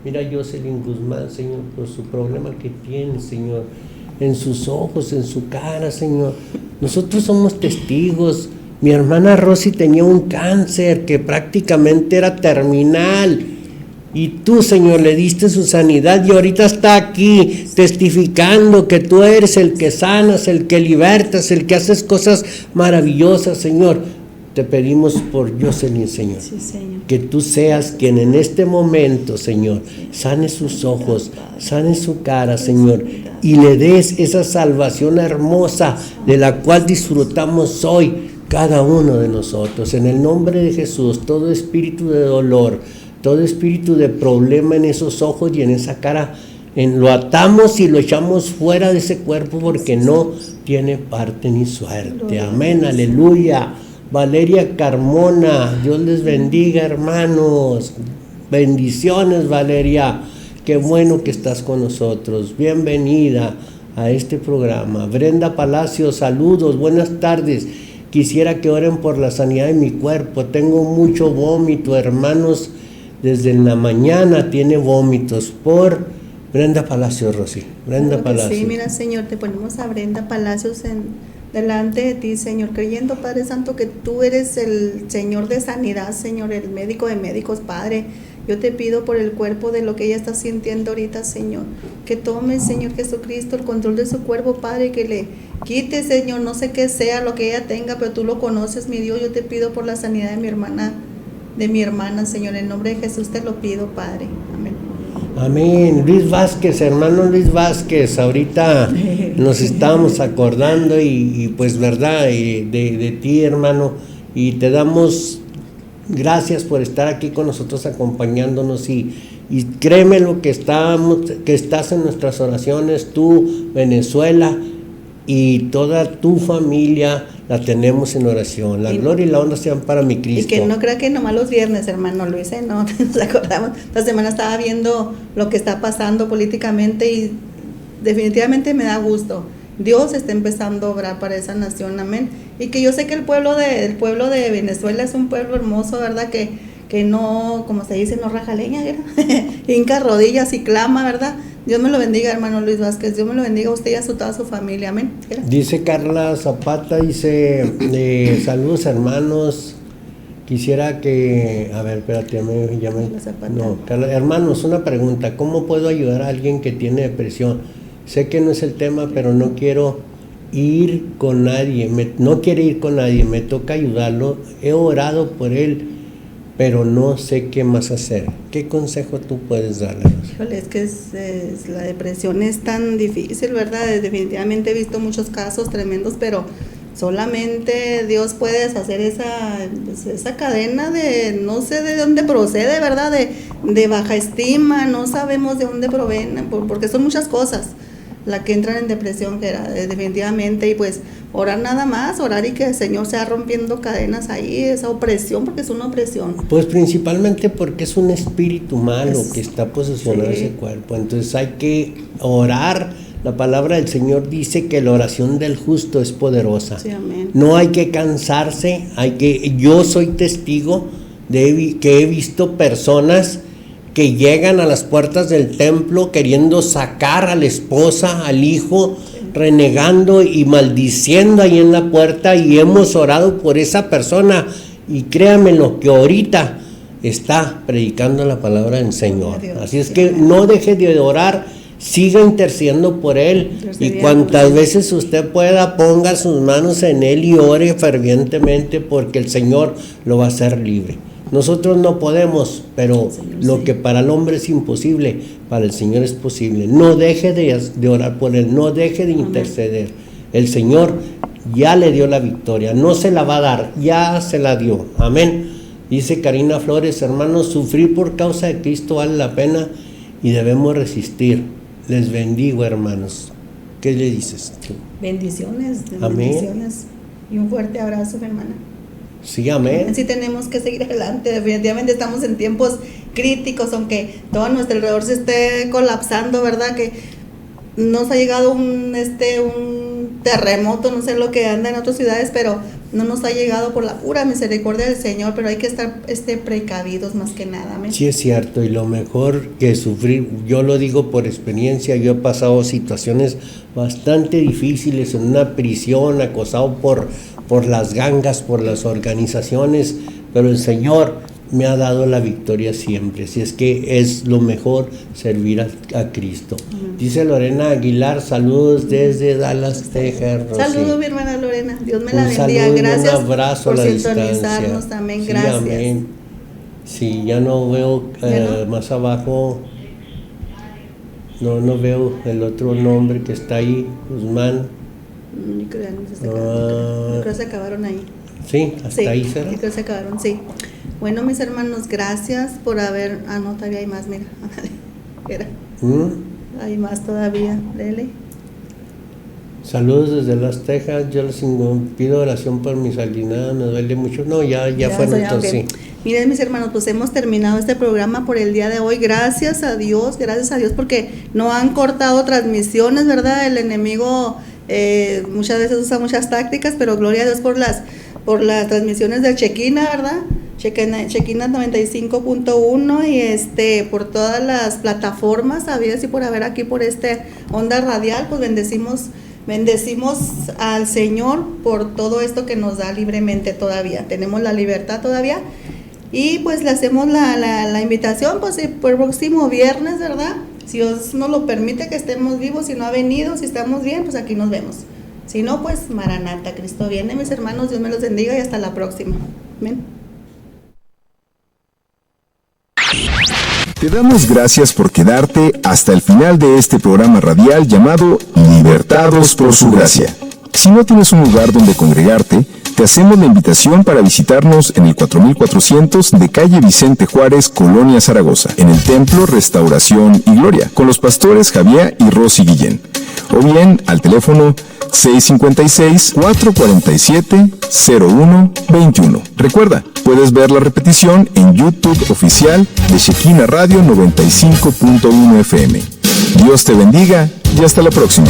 mira a Jocelyn Guzmán, Señor, por su problema que tiene, Señor, en sus ojos, en su cara, Señor. Nosotros somos testigos. Mi hermana Rosy tenía un cáncer que prácticamente era terminal. Y tú, Señor, le diste su sanidad y ahorita está aquí testificando que tú eres el que sanas, el que libertas, el que haces cosas maravillosas, Señor. Te pedimos por Jocelyn, Señor. Sí, Señor. Que tú seas quien en este momento, Señor, sane sus ojos, sane su cara, Señor, y le des esa salvación hermosa de la cual disfrutamos hoy cada uno de nosotros. En el nombre de Jesús, todo espíritu de dolor, todo espíritu de problema en esos ojos y en esa cara, lo atamos y lo echamos fuera de ese cuerpo porque no tiene parte ni suerte. Amén, aleluya. Valeria Carmona, Dios les bendiga, hermanos. Bendiciones, Valeria. Qué bueno que estás con nosotros. Bienvenida a este programa. Brenda Palacio, saludos, buenas tardes. Quisiera que oren por la sanidad de mi cuerpo. Tengo mucho vómito, hermanos. Desde la mañana tiene vómitos. Por Brenda Palacio, Rosy. Brenda Claro que Palacio. sí, mira, Señor, te ponemos a Brenda Palacios delante de ti, Señor, creyendo, Padre Santo, que tú eres el Señor de sanidad, Señor, el médico de médicos, Padre. Yo te pido por el cuerpo de lo que ella está sintiendo ahorita, Señor, que tome, Señor Jesucristo, el control de su cuerpo, Padre, que le quite, Señor, no sé qué sea lo que ella tenga, pero tú lo conoces, mi Dios. Yo te pido por la sanidad de mi hermana, Señor, en nombre de Jesús te lo pido, Padre. Amén. Amén. Luis Vázquez, hermano Luis Vázquez, ahorita nos estábamos acordando y pues verdad, de ti, hermano, y te damos gracias por estar aquí con nosotros acompañándonos y créeme lo que estás en nuestras oraciones, tú, Venezuela y toda tu familia la tenemos en oración. La gloria y la honra sean para mi Cristo. Y que no crea que nomás los viernes, hermano Luis, no nos acordamos. Esta semana estaba viendo lo que está pasando políticamente y definitivamente me da gusto. Dios está empezando a obrar para esa nación, amén. Y que yo sé que el pueblo de Venezuela es un pueblo hermoso, ¿verdad? Que no, como se dice, no raja leña, ¿verdad? Hinca rodillas y clama, ¿verdad? Dios me lo bendiga, hermano Luis Vázquez. Dios me lo bendiga a usted y a toda su familia, amén. Dice Carla Zapata, dice, saludos hermanos, quisiera que, a ver, espérate, no, Carla, hermanos, una pregunta, ¿cómo puedo ayudar a alguien que tiene depresión? Sé que no es el tema, pero no quiero ir con nadie, no quiere ir con nadie, me toca ayudarlo, he orado por él, pero no sé qué más hacer. ¿Qué consejo tú puedes darle? Híjole, es que la depresión es tan difícil, ¿verdad? Definitivamente he visto muchos casos tremendos, pero solamente Dios puede deshacer esa cadena de, no sé de dónde procede, ¿verdad? De baja estima, no sabemos de dónde proviene, porque son muchas cosas las que entran en depresión, que era definitivamente, y pues orar nada más, orar y que el Señor sea rompiendo cadenas ahí, esa opresión, porque es una opresión. Pues principalmente porque es un espíritu malo que está posesionando ese cuerpo, entonces hay que orar. La palabra del Señor dice que la oración del justo es poderosa. Sí, amén. No hay que cansarse, yo soy testigo de que he visto personas que llegan a las puertas del templo queriendo sacar a la esposa, al hijo, renegando y maldiciendo ahí en la puerta, y hemos orado por esa persona y créanmelo que ahorita está predicando la palabra del Señor. Así es que no deje de orar, siga intercediendo por él y cuantas veces usted pueda ponga sus manos en él y ore fervientemente, porque el Señor lo va a hacer libre. Nosotros no podemos, pero lo que para el hombre es imposible, para el Señor es posible. No deje de orar por él, no deje de interceder. El Señor ya le dio la victoria, no se la va a dar, ya se la dio. Amén. Dice Karina Flores, hermanos, sufrir por causa de Cristo vale la pena y debemos resistir. Les bendigo, hermanos. ¿Qué le dices tú? Bendiciones, amén. Bendiciones y un fuerte abrazo, hermana. Sí, amén. Sí, tenemos que seguir adelante. Definitivamente estamos en tiempos críticos, aunque todo a nuestro alrededor se esté colapsando, ¿verdad? Que nos ha llegado un terremoto, no sé lo que anda en otras ciudades, pero no nos ha llegado por la pura misericordia del Señor, pero hay que estar precavidos más que nada. ¿Me? Sí, es cierto, y lo mejor que sufrir, yo lo digo por experiencia, yo he pasado situaciones bastante difíciles en una prisión, acosado por las gangas, por las organizaciones, pero el Señor me ha dado la victoria siempre. Así es que es lo mejor servir a Cristo. Dice Lorena Aguilar, saludos desde Dallas, Texas. Saludos, mi hermana Lorena, Dios me la bendiga. Gracias un abrazo por a la sintonizarnos distancia. también, Sí, gracias. amén. Sí, ya no veo más abajo, no veo el otro nombre que está ahí, Guzmán. Creo que se acabaron ahí. Sí, hasta ahí será. Creo que se acabaron, sí. Bueno, mis hermanos, gracias por haber... no, todavía hay más, mira. Hay más todavía, Lele. Saludos desde Las Tejas, yo les pido oración por mi sardinada, me duele mucho. No, ya fue entonces, okay. Sí. Miren, mis hermanos, pues hemos terminado este programa por el día de hoy. Gracias a Dios, porque no han cortado transmisiones, ¿verdad? El enemigo muchas veces usa muchas tácticas, pero gloria a Dios por las transmisiones del Chequina, ¿verdad? Chequina 95.1 y por todas las plataformas habidas y por haber aquí por Onda Radial, pues bendecimos Bendecimos al Señor por todo esto que nos da libremente todavía. Tenemos la libertad todavía. Y pues le hacemos la invitación, pues por el próximo viernes, ¿verdad? Si Dios nos lo permite, que estemos vivos, si no ha venido, si estamos bien, pues aquí nos vemos. Si no, pues Maranata, Cristo viene, mis hermanos, Dios me los bendiga y hasta la próxima. Amén. Te damos gracias por quedarte hasta el final de este programa radial llamado Libertados por su Gracia. Si no tienes un lugar donde congregarte, te hacemos la invitación para visitarnos en el 4400 de calle Vicente Juárez, Colonia Zaragoza, en el Templo Restauración y Gloria, con los pastores Javier y Rosy Guillén. O bien al teléfono 656-447-0121. Recuerda, puedes ver la repetición en YouTube oficial de Shekinah Radio 95.1 FM. Dios te bendiga y hasta la próxima.